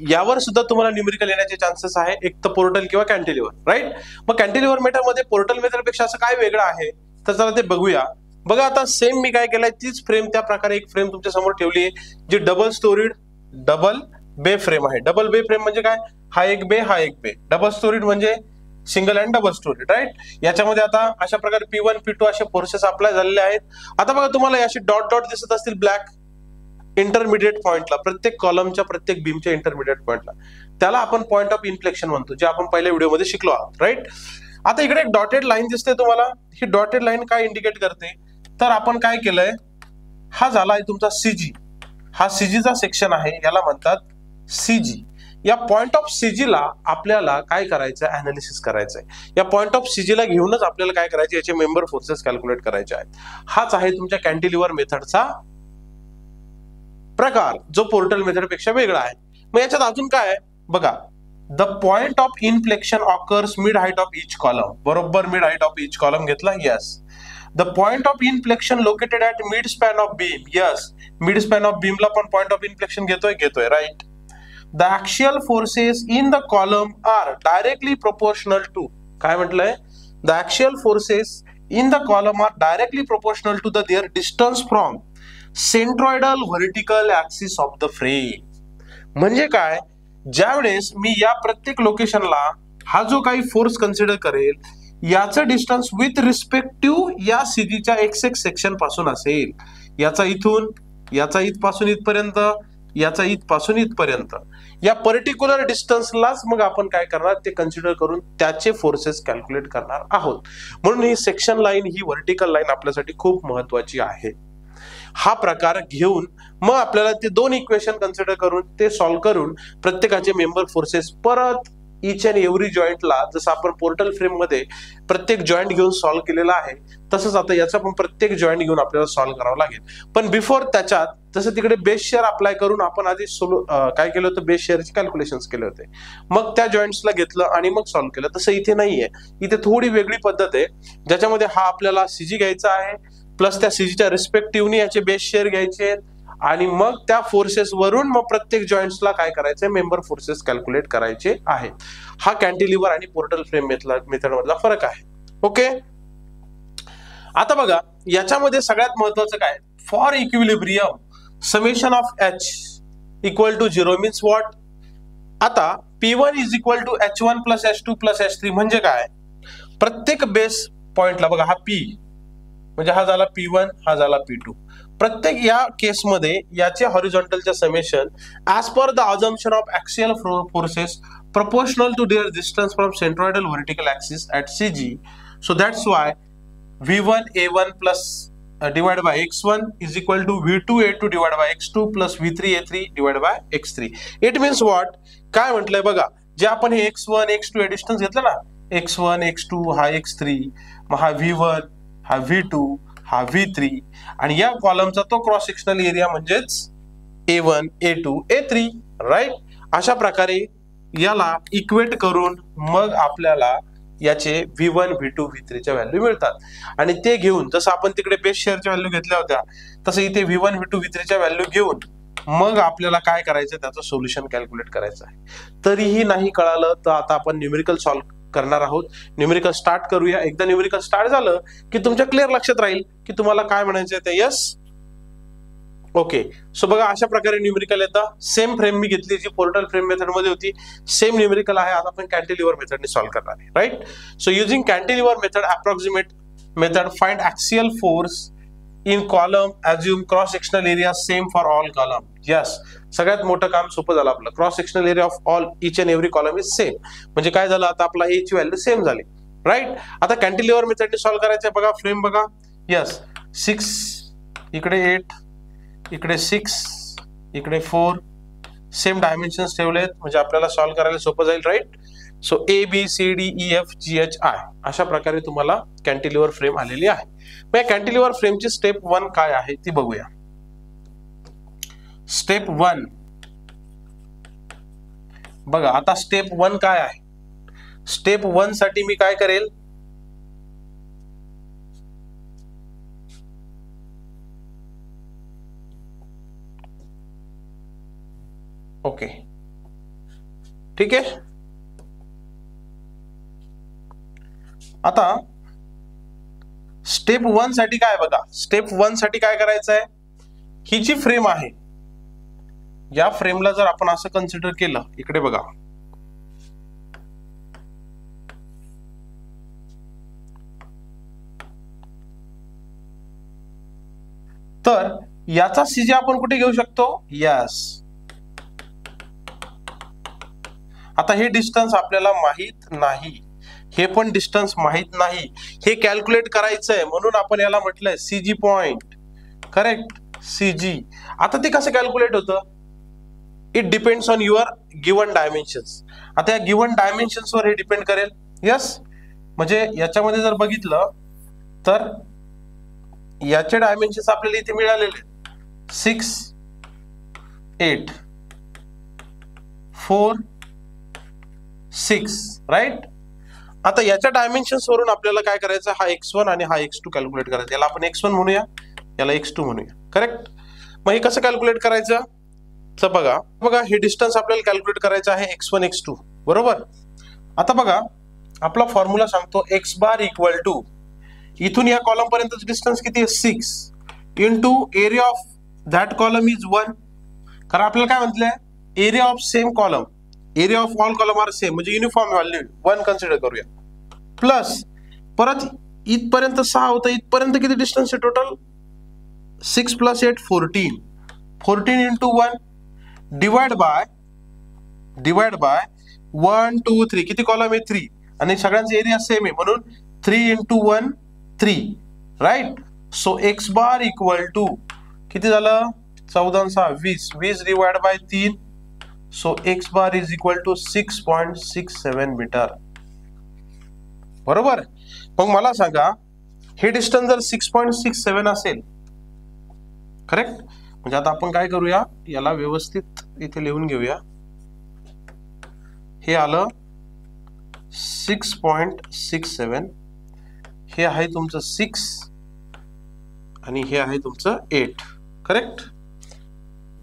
यावर सुद्धा तुम्हाला न्यूमेरिकल येण्याचे चान्सेस आहे, एक तर पोर्टल किंवा कॅन्टिलिव्हर, राईट. मग कॅन्टिलिव्हर मेथडमध्ये पोर्टल मेथडपेक्षा असं काय वेगळं आहे, तर चला ते बघूया. बघा आता सेम मी काय केलंय, तीच फ्रेम त्या प्रकारे एक फ्रेम तुमच्या समोर ठेवली आहे, जी double storied double bay frame आहे. डबल बे फ्रेम म्हणजे काय, हा एक बे हा एक बे. डबल स्टोरीड म्हणजे single and double storied, right. याच्यामध्ये आता अशा प्रकारे P1 P2 असे फोर्सेस अप्लाय झालेले आहेत. आता बघा तुम्हाला अशी डॉट डॉट दिसत असतील ब्लॅक इंटरमिडिएट पॉइंटला, प्रत्येक कॉलमच्या प्रत्येक बीमच्या इंटरमिडिएट पॉइंटला, त्याला आपण पॉइंट ऑफ इन्फ्लेक्शन म्हणतो, जे आपण पहिल्या व्हिडिओमध्ये शिकलो आहोत, राईट. आता इकडे एक डॉटेड लाईन दिसते तुम्हाला. ही डॉटेड लाईन काय इंडिकेट करते, तर आपण काय केलंय, हा झाला आहे तुमचा सीजी. हा सीजीचा सेक्शन आहे, याला म्हणतात सीजी. या पॉइंट ऑफ सीजीला आपल्याला काय करायचं, अनालिसिस करायचंय. या पॉइंट ऑफ सीजीला घेऊनच आपल्याला काय करायचे, याचे मेंबर फोर्सेस कॅल्क्युलेट करायचे आहेत. हाच आहे तुमच्या कॅन्टिलिव्हर मेथडचा प्रकार, जो पोर्टल मेथड पेक्षा वेगळा आहे. मग याच्यात अजून काय आहे बघा, the point of inflection occurs mid height of each column. बरोबर mid height of each column घेतला, yes. The point of inflection located at mid span of beam, yes. Mid span of बीमला पण पॉइंट ऑफ इन्फ्लेक्शन घेतोय, right. The axial forces in the column are directly proportional to, काय म्हटलंय, the axial forces in the column are directly proportional to the their distance from centroidal vertical axis of the frame. म्हणजे काय, ज्या वेळेस मी या प्रत्येक लोकेशनला हा जो काही फोर्स कन्सिडर करेल, याचं डिस्टन्स विथ रिस्पेक्टिव्ह या सीजीच्या एक्स एक्स सेक्शन पासून असेल. याचा इथून, याचा इथपासून इथपर्यंत, याचा इथपासून इथपर्यंत, या पर्टिक्युलर डिस्टन्सलाच मग आपण काय करणार, ते कन्सिडर करून त्याचे फोर्सेस कॅल्क्युलेट करणार आहोत. म्हणून ही सेक्शन लाईन, ही व्हर्टिकल लाईन आपल्यासाठी खूप महत्वाची आहे. हा प्रकार घेऊन मग आपल्याला ते दोन इक्वेशन कन्सिडर करून ते सॉल्व्ह करून प्रत्येकाचे मेंबर फोर्सेस परत इच अँड एव्हरी जॉईंटला, जसं आपण पोर्टल फ्रेम मध्ये प्रत्येक जॉईंट घेऊन सॉल्व्ह केलेला आहे, तसंच आता याचा पण प्रत्येक जॉईंट घेऊन आपल्याला सॉल्व्ह करावं लागेल. पण बिफोर त्याच्यात, जसं तिकडे बेस शेअर अप्लाय करून आपण आधी काय केलं होतं, बेस शेअरचे कॅल्क्युलेशन्स केले होते, मग त्या जॉईंट्सला घेतलं आणि मग सॉल्व्ह केलं. तसं इथे नाहीये, इथे थोडी वेगळी पद्धत आहे, ज्याच्यामध्ये हा आपल्याला सीजी घ्यायचा आहे, प्लस त्या सीजीच्या रिस्पेक्टिव्हनी याचे बेस शेअर घ्यायचे, आणि मग त्या फोर्सेस वरून मग प्रत्येक जॉईंट्सला काय करायचंय, मेंबर फोर्सेस कॅल्क्युलेट करायचे आहेत. हा कॅन्टिलिव्हर आणि पोर्टल फ्रेम मेथड मधला फरक आहे. ओके. आता बघा याच्यामध्ये सगळ्यात महत्वाचं काय, for equilibrium summation of H equal to 0 means what. आता P1 is equal to H1 plus H2 plus H3 म्हणजे काय, प्रत्येक बेस पॉइंटला बघा, हा P म्हणजे हा झाला P1, हा झाला P2. प्रत्येक या केसमध्ये याचे हॉरिझॉन्टलच्या summation as per the assumption of axial forces proportional to their distance from centroidal vertical axis at CG. So that's why V1 A1 plus divided by X1 is equal to V2 A2 divided by X2 plus V3 A3 divided by X3. It means what? काय म्हटलंय बघा, जे आपण हे X1 X2 हे distance घेतलं ना, X1 X2 हा X3, मग हा V1 हा V2 हा V3, आणि या कॉलमचा तो क्रॉस सेक्शनल एरिया म्हणजेच A1 A2 A3, राईट. अशा प्रकारे याला इक्वेट करून मग आपल्याला याचे V1 V2 V3 च्या व्हॅल्यू मिळतात, आणि ते घेऊन जसं आपण तिकडे बेस शेअरच्या व्हॅल्यू घेतल्या होत्या, तसं इथे V1 V2 V3 च्या व्हॅल्यू घेऊन मग आपल्याला काय करायचं, त्याचं सोल्युशन कॅल्क्युलेट करायचं आहे. तरीही नाही कळालं तर आता आपण न्यूमेरिकल सॉल्व्ह करणार आहोत. न्यूमेरिकल स्टार्ट करूया. एकदा न्यूमेरिकल स्टार्ट झालं की तुमच्या क्लिअर लक्षात राहील की तुम्हाला काय म्हणायचं ते. Yes, okay. सो बघा अशा प्रकारे न्यूमेरिकल येतं. सेम फ्रेम मी घेतली जी पोर्टल फ्रेम मेथड मध्ये होती, सेम न्यूमेरिकल आहे. आता आपण कॅन्टिलिव्हर मेथडने सॉल्व्ह करणार आहे, right. So using cantilever method, approximate method, find axial force in column, assume cross sectional area same for all column. Yes, सगळ्यात मोठं काम सोपं झालं आपलं. Cross sectional area of all each and every column is same. म्हणजे काय झालं, आता आपला ए ची व्हॅल्यू सेम झाली, राईट. आता कॅन्टिलिव्हर मेथडने सॉल्व्ह करायचं. बघा फ्रेम बघा, यस, 6 इकडे 8 इकडे 6 इकडे 4, सेम डायमेन्शन्स ठेवलेत म्हणजे आपल्याला सॉल्व्ह करायला सोपं जाईल, राईट. सो ABCDEFGHI अशा प्रकारे तुम्हाला कॅन्टिलिव्हर फ्रेम आलेली आहे. मग या कॅन्टिलिव्हर फ्रेमची स्टेप 1 काय आहे ती बघूया. स्टेप 1 बघा. आता स्टेप 1 काय आहे, स्टेप 1 साठी मी काय करेल, ओके, ठीक आहे. आता स्टेप 1 साठी काय बघा, स्टेप 1 साठी काय करायचं आहे, ही जी फ्रेम आहे या फ्रेमला जर आपण असं कन्सिडर केलं, इकडे बघा, तर याचा सीजे आपण कुठे घेऊ शकतो, यस. आता हे डिस्टन्स आपल्याला माहित नाही, हे पण डिस्टन्स माहित नाही, हे कॅल्क्युलेट करायचंय म्हणून आपण याला म्हटलंय सीजी पॉइंट. Correct, CG. आता ते कसं कॅल्क्युलेट होतं, it depends on your given dimensions. आता या गिवन डायमेन्शन्स वर हे डिपेंड करेल. यस, म्हणजे याच्यामध्ये जर बघितलं तर याचे डायमेन्शन्स आपल्याला इथे मिळालेले 6, 8, 4, 6, राईट. आता याच्या डायमेन्शन्स वरून आपल्याला काय करायचं, हा x1 आणि हा x2 कॅल्क्युलेट करायचा. याला आपण x1 म्हणूया, याला x2 म्हणूया. करेक्ट. मग हे कसं कॅल्क्युलेट करायचं, तर बघा हे डिस्टन्स आपल्याला कॅल्क्युलेट करायचं आहे x1 x2, बरोबर. आता बघा आपला फॉर्म्युला सांगतो x बार इक्वल टू, इथून या कॉलम पर्यंतच डिस्टन्स किती आहे, 6 into area of that column is 1. कारण आपल्याला काय म्हटलंय, area of same column, area of all column are same, म्हणजे युनिफॉर्म व्हॅल्यू 1 कन्सिडर करूया. प्लस परत इथपर्यंत 6 होतं, इथपर्यंत किती डिस्टन्स आहे टोटल, 6 + 8 14, 14 इंटू 1 डिवाइड बाय 1 2 3, किती कॉलम आहे, 3, आणि सगळ्यांचा एरिया सेम आहे म्हणून 3 into 1 3, right. So X bar equal to किती झालं, 14 6 20, 20 divide by 3, so X bar is equal to 6.67 metre, बरोबर. मग मला सांगा हे डिस्टन्स जर 6.67 असेल, करेक्ट, म्हणजे आता आपण काय करूया, याला व्यवस्थित इथे लिहून घेऊया. हे आलं 6.67, हे आहे तुमचं 6 आणि हे आहे तुमचं 8, करेक्ट.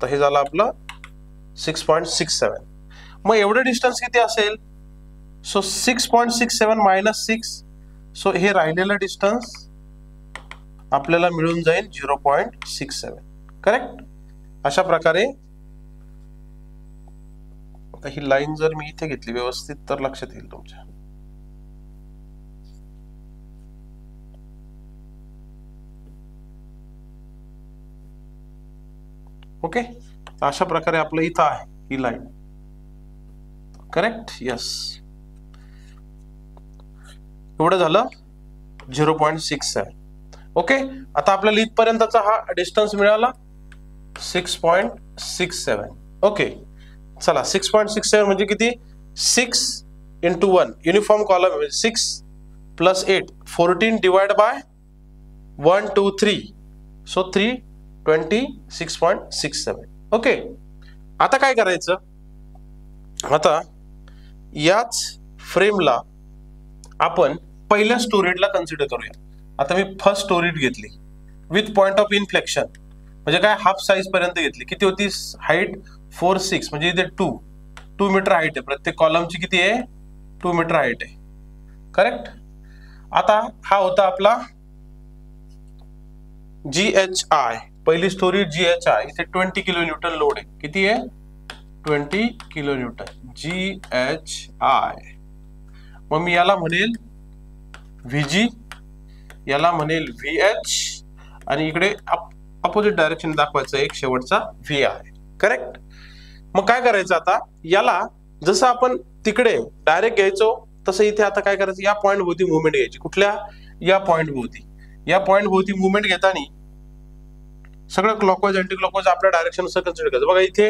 तर हे झालं आपलं 6.67. मग एवढं डिस्टन्स किती असेल, सो 6.67 मायनस 6, सो हे राहिलेलं डिस्टन्स आपल्याला मिळून जाईल 0.67, करेक्ट. अशा प्रकारे ही लाईन जर मी इथे घेतली व्यवस्थित तर लक्षात येईल तुमच्या. ओके, अशा प्रकारे आपलं इथं आहे ही लाईन, करेक्ट. यस, एवढं झालं 0.67. ओके, आता आपल्याला इथपर्यंतचा हा डिस्टन्स मिळाला 6.67. ओके, चला 6.67 म्हणजे किती, 6 into 1 uniform column, 6 + 8 14 divide by 1 2 3, so 326.67. Okay, आता काय करायचं, आता याच फ्रेमला आपण पहिल्या स्टोरेजला कन्सिडर करूया. आता मी फर्स्ट स्टोरेज घेतली विथ पॉइंट ऑफ इन्फ्लेक्शन, म्हणजे काय हाफ साईज पर्यंत घेतली. किती होती हाईट, 4 6, म्हणजे इथे 2 मीटर हाईट आहे, प्रत्येक कॉलमची किती आहे, 2 मीटर हाईट आहे, करेक्ट. आता हा होता आपला GHI, पहिली स्टोरी GHI, इथे 20 किलोन्यूटन लोड आहे. किती आहे, 20 किलोन्यूटन GHI. मग मी याला म्हणेल VG, याला म्हणेल VH, आणि इकडे अपोजिट डायरेक्शन दाखवायचं एक शेवटचा V आहे, करेक्ट. मग काय करायचं, आता याला जसं आपण तिकडे डायरेक्ट घ्यायचो तसं इथे आता काय करायचं, या पॉइंट भोवती मुवमेंट घ्यायची. कुठल्या, या पॉइंट भोवती, या पॉइंट भोवती मुवमेंट घेताना सगळं क्लॉकवाईज अँटी क्लॉकवाईज आपल्या डायरेक्शन नुसार कन्सिडर करायचं. बघा इथे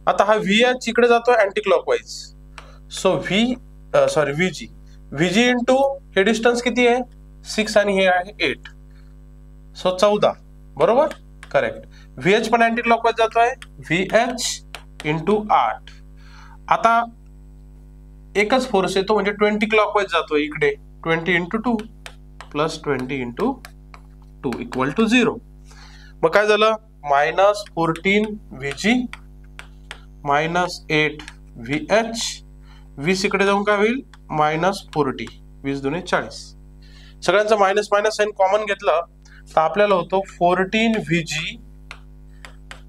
आता हा VH इकडे जातोय anti clockwise, so VG into हे डिस्टन्स किती आहे, 6 आणि हे आहे 8, सो 14, बरोबर, करेक्ट. VH पण अँटी क्लॉकवाईज जातोय, VH इंटू 8. आता एकच फोर्स येतो म्हणजे 20 क्लॉकवाईज जातोय इकडे, 20 into 2 plus 20 into 2 equal to 0. मग काय झालं, -14 VG -8 VH 20 इकडे जाऊन काय होईल -40, 20 दुने 40. सगळ्यांचं मायनस मायनस साइन कॉमन घेतलं तर आपल्याला होतो 14VG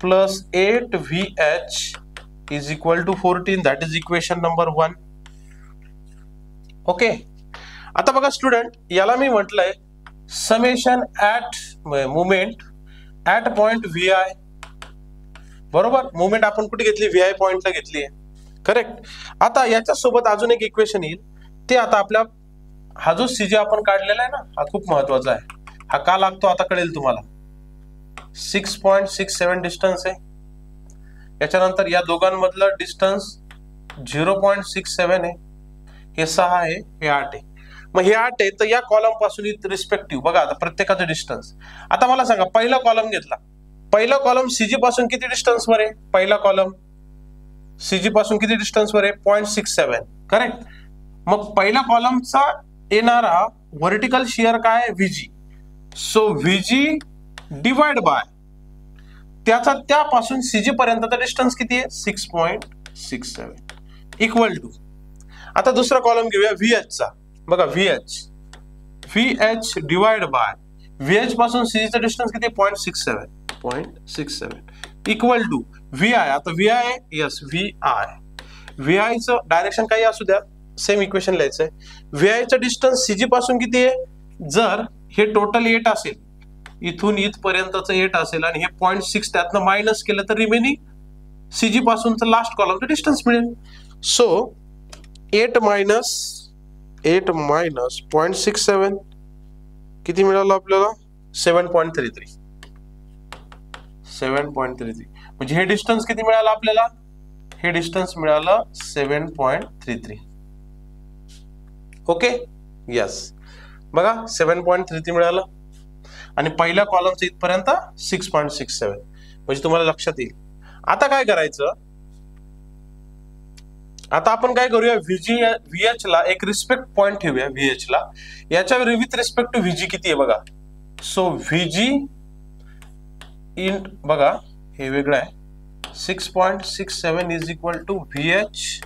plus 8VH is equal to 14. That is equation number 1. Okay. आता बघा स्टुडंट, याला मी म्हटलंय summation at movement at point VI. बरोबर, मुवमेंट आपण कुठे घेतली, VI पॉइंटला घेतली आहे. करेक्ट. आता याच्या सोबत अजून एक इक्वेशन येईल, ते आता आपल्या हा जो CG आपण काढलेला आहे ना, हा खूप महत्वाचा आहे. हा का लागतो आता कळेल तुम्हाला. 6.67 डिस्टन्स आहे. याच्यानंतर या दोघांमधलं डिस्टन्स 0.67 आहे. हे 6 आहे, हे 8 आहे. मग हे 8 आहे, तर या कॉलम पासून रिस्पेक्टिव्ह बघा आता प्रत्येकाचं डिस्टन्स. आता मला सांगा, पहिला कॉलम घेतला, पहिला कॉलम CG पासून किती डिस्टन्स वर आहे? पहिला कॉलम CG पासून किती डिस्टन्स वर आहे? 0.67. करेक्ट. मग पहिल्या कॉलमचा येणारा व्हर्टिकल शिअर काय आहे? VG. So VG divide by त्याचा त्यापासून CG पर्यंतचा डिस्टन्स किती आहे? 6.67 इक्वल टू. आता दुसरा कॉलम घेऊया VH चा. बघा VH डिवाइड बाय VH पासून CG चा डिस्टन्स किती आहे? 0.67 इक्वल टू VI. आता VI यस VI चं डायरेक्शन काही असू द्या, सेम इक्वेशन लिहायचंय. VI चं डिस्टन्स CG पासून किती आहे? जर हे टोटल 8 असेल, इथून इथपर्यंतचं 8 असेल आणि हे 0.6 त्यातनं मायनस केलं तर रिमेनिंग CG पासूनचं लास्ट कॉलमचं डिस्टन्स मिळेल. सो 8 मायनस 0.67 किती मिळालं आपल्याला? 7.33. म्हणजे हे डिस्टन्स किती मिळालं आपल्याला? हे डिस्टन्स मिळालं 7.33. ओके. यस, बघा 7.33 मिळालं आणि पहिल्या कॉलमचं इथपर्यंत 6.67. म्हणजे तुम्हाला लक्षात येईल. आता काय करायचं, आता आपण काय करूया, VH ला एक रिस्पेक्ट पॉइंट ठेवूया. VH ला याच्या विथ रिस्पेक्ट टू VG किती आहे बघा. सो VG इन बघा हे वेगळं आहे, 6.67 इज इक्वल टू VH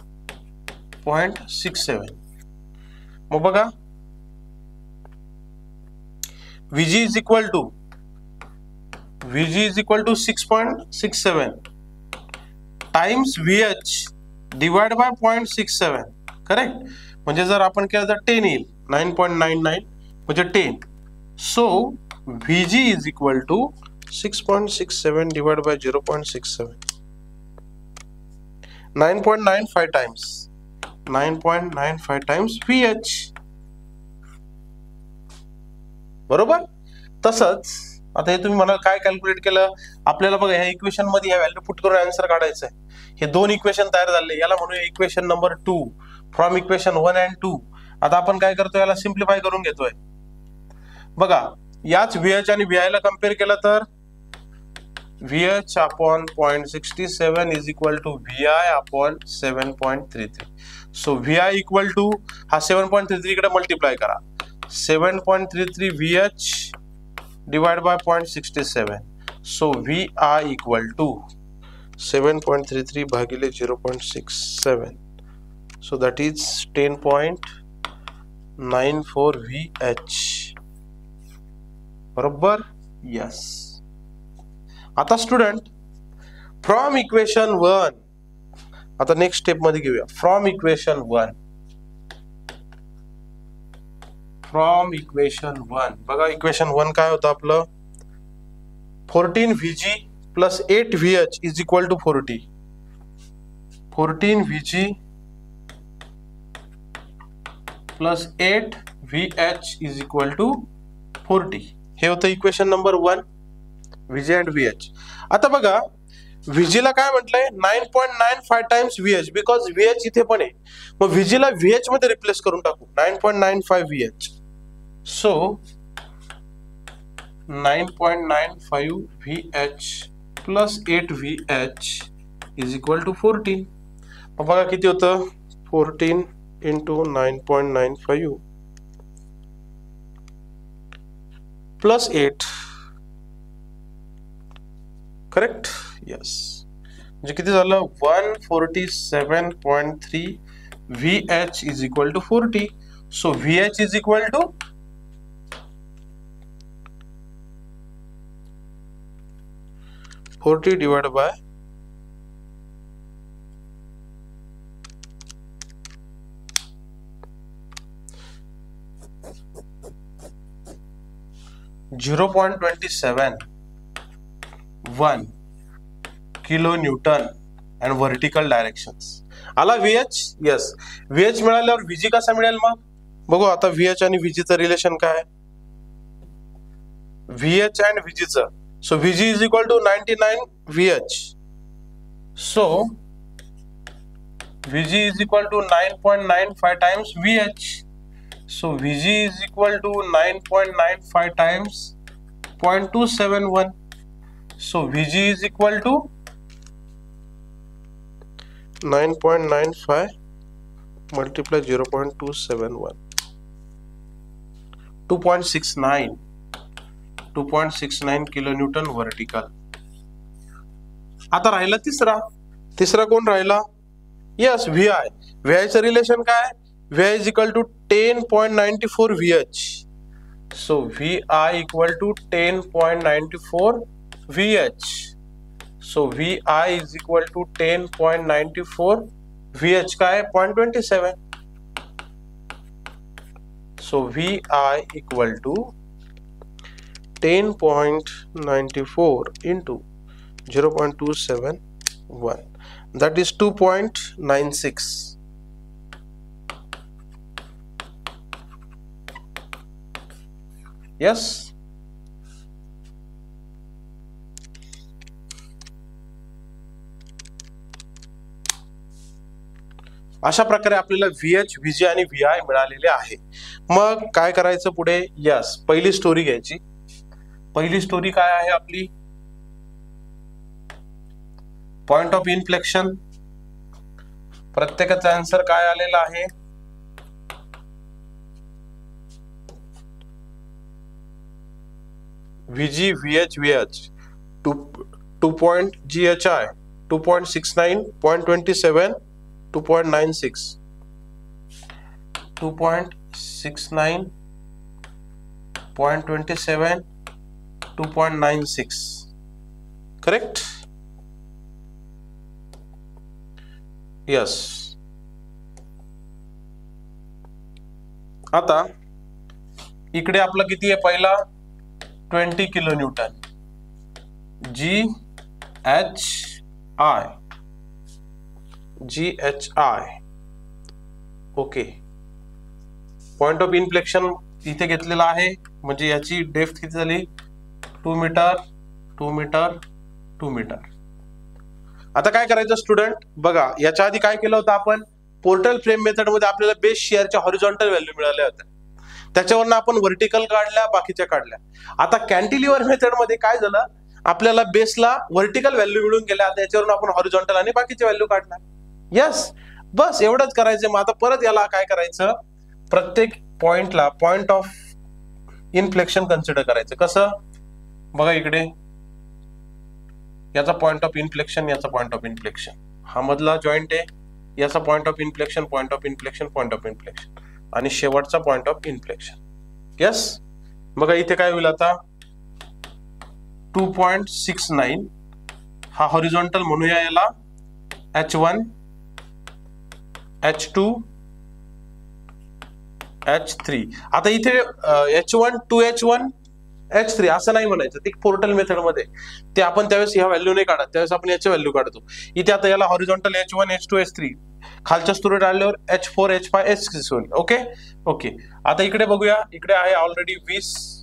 0.67. मग बघा VG is equal to 6.67 times VH divide by 0.67. Correct. म्हणजे जर आपण केलं तर 10 येईल, 9.99 म्हणजे 10. So VG is equal to 6.67 divide by 0.67, 9.95 times VH. बरोबर. तसंच आता हे तुम्ही म्हणाल काय कॅल्क्युलेट केलं आपल्याला, बघा ह्या इक्वेशन मध्ये ह्या व्हॅल्यू पुट करून आन्सर काढायचं आहे. हे दोन इक्वेशन तयार झाले, याला म्हणूया equation number 2 from equation 1 and 2. आता आपण काय करतोय, याला सिम्प्लिफाय करून घेतोय. बघा याच VH आणि VI ला कम्पेअर केलं तर VH upon 0.67 is equal to VI upon 7.33. So VI equal to हा 7.33 इकडे मल्टिप्लाय करा, 7.33 VH divide by 0.67. So VI equal to 7.33 भागिले 0.67. So that is 10.94 VH. बरोबर. यस. आता स्टुडंट फ्रॉम इक्वेशन 1 आता नेक्स्ट स्टेप मध्ये घेऊया. फ्रॉम इक्वेशन 1 बघा इक्वेशन 1 काय होतं आपलं, 14VG plus 8VH is equal to 40. 14VG plus 8VH is equal to 40. हे होतं equation number 1, VG and VH. आता बघा VG ला काय म्हटलंय, 9.95 टाइम्स VH, बिकॉज VH इथे पण आहे. मग VG ला VH मध्ये रिप्लेस करून टाकू, 9.95 VH. So 9.95 VH plus 8VH is equal to 14. मग बघा किती होतं, 14 इंटू 9.95 प्लस 8. करेक्ट. यस. म्हणजे किती झालं, 147.3 VH is equal to 40. So VH is equal to 40 divided by 0.27 kilonewton and vertical directions. आला VH? yes. VH मिळाल्यावर VG कसा मिळेल मग? बघू आता VH आणि VG चं रिलेशन काय आहे? VH and VG चं. So VG is equal to 99 VH. So VG is equal to 9.95 times VH. So VG is equal to 9.95 times 0.271. So VG is equal to 9.95 multiply 0.271. 2.69. 2.69 kilonewton vertical. आता राहिला तिसरा कोण राहिला? Yes VI. VI चं relation काय? VI is equal to 10.94 VH. So VI equal to 10.94 VH. So VI is equal to 10.94 VH काय? 0.27. So VI equal to 10.94 into 0.271. That is 2.96. Yes. अशा प्रकारे आपल्याला VH, VG आणि VI मिळालेले आहे. मग काय करायचं पुढे? यस, पहिली स्टोरी घ्यायची. पहिली स्टोरी काय आहे आपली? Point of inflection. प्रत्येकाचा आन्सर काय आलेला आहे? VG, VH, VH 2.GHI 2.69 0.27 2.96 2.69 0.27 2.96. Correct? Yes. आता इकडे आपलं किती आहे? पहिला 20 kilonewton GHI. Okay. Point of inflection इथे घेतलेला आहे, म्हणजे याची डेप्थ किती झाली? 2 मीटर 2 मीटर 2 मीटर. आता काय करायचं स्टुडंट? बघा, याच्या आधी काय केलं होतं आपण? पोर्टल फ्रेम मेथड मध्ये आपल्याला बेस शिअरच्या हॉरिझॉन्टल व्हॅल्यू मिळाल्या होत्या, त्याच्यावरनं आपण व्हर्टिकल काढल्या, बाकीच्या काढल्या. आता कॅन्टिलिव्हर मेथड मध्ये काय झालं? आपल्याला बेसला व्हर्टिकल व्हॅल्यू मिळून गेल्या, आता याच्यावरून आपण हॉरिझॉन्टल आणि बाकीचे व्हॅल्यू काढणार. यस, बस एवढंच करायचं. मग आता परत याला काय करायचं? प्रत्येक पॉइंटला पॉइंट ऑफ इन्फ्लेक्शन कन्सिडर करायचं. कसं? बघा इकडे याचा पॉइंट ऑफ इन्फ्लेक्शन, याचा पॉइंट ऑफ इन्फ्लेक्शन, हा मधला जॉईंट आहे, याचा point of inflection, point of inflection, point of inflection आणि शेवटचा पॉइंट ऑफ इन्फ्लेक्शन. यस, बघा इथे काय होईल आता? 2.69 हा हॉरिझॉन्टल म्हणूया याला H1 H2 H3. आता इथे H1 2H1 H3 असं नाही म्हणायचं, ते पोर्टल मेथड मध्ये ते आपण त्यावेळेस ह्या व्हॅल्यू नाही काढत, त्यावेळेस आपण याची व्हॅल्यू काढतो. इथे आता याला हॉरिझॉन्टल H1 H2 H3, खालच्या स्टोरेज आल्यावर H4 H5 H6 होईल. Okay okay. आता इकडे बघूया, इकडे आहे ऑलरेडी 20.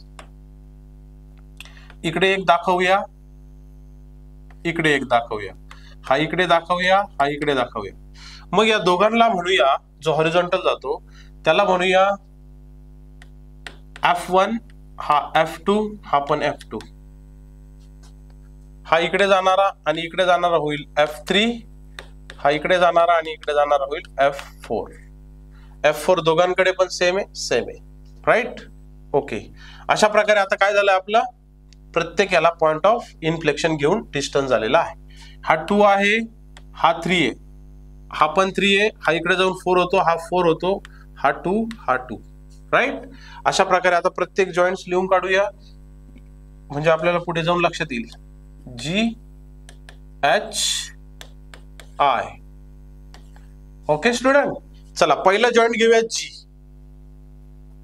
इकडे एक दाखवूया, इकडे एक दाखवूया, हा इकडे दाखवूया, हा इकडे दाखवूया. मग या दोघांना म्हणूया, जो हॉरिझॉन्टल जातो त्याला म्हणूया F1, हा F2, हा पण F2. हा इकडे जाणारा आणि इकडे जाणारा होईल F3, हा इकडे जाणारा आणि इकडे जाणारा होईल F4. F4 दोघांकडे पण सेम आहे, राईट? ओके. अशा प्रकारे आता काय झालं आपलं? प्रत्येक याला पॉइंट ऑफ इन्फ्लेक्शन घेऊन डिस्टन्स झालेला आहे. हा 2 आहे, हा 3 आहे, हा पण 3 आहे, हा इकडे जाऊन 4 होतो, हा 4 होतो, हा 2, हा 2, राईट. अशा प्रकारे आता प्रत्येक जॉईंट्स लिहून काढूया, म्हणजे आपल्याला पुढे जाऊन लक्षात येईल. GHI. ओके स्टुडंट, चला पहिला जॉईंट घेऊया G.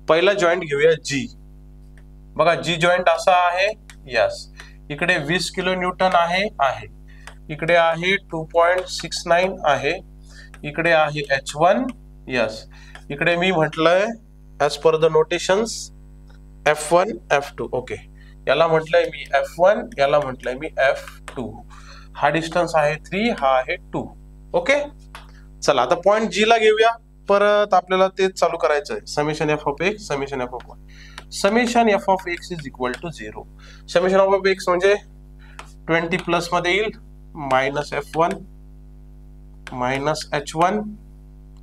पहिला जॉईंट घेऊया G. बघा G जॉईंट असा आहे, यस. इकडे 20 किलो न्यूटन आहे, इकडे आहे 2.69 आहे, इकडे आहे H1, यस. इकडे मी म्हटलंय as per the notations F1 F2. Okay, याला म्हटलंय मी F1, याला म्हटलंय मी F2. हा डिस्टन्स आहे 3, हा आहे 2. ओके, चला आता पॉइंट G ला घेऊया. परत आपल्याला तेच चालू करायचं आहे. Summation F of X, summation F of Y. Summation F of X is equal to 0. Summation of X म्हणजे 20 प्लस मध्ये येईल minus F1 minus H1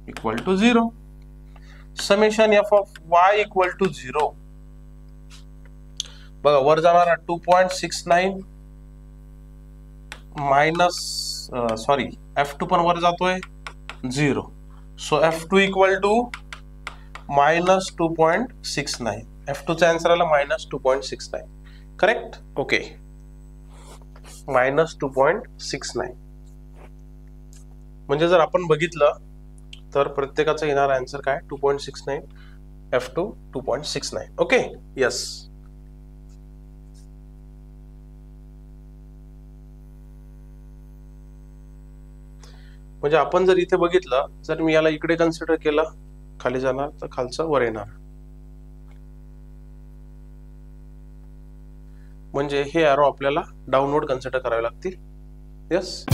equal to 0. Summation F of Y equal to 0. बघा वर जाणारा 2.69 minus sorry F2 पण वर जातोय 0. So F2 equal to minus 2.69. F2 चा आन्सर आला मायनस 2.69. करेक्ट. Okay, minus 2.69. म्हणजे जर आपण बघितलं तर प्रत्येकाचा येणारा आन्सर काय 2.69, F2 2.69. Okay, yes. म्हणजे आपण जर इथे बघितलं, जर मी याला इकडे कन्सिडर केलं, खाली जाणार तर खालचं वर येणार, म्हणजे हे एरो आपल्याला डाउनवर्ड कन्सिडर करावे लागतील. यस.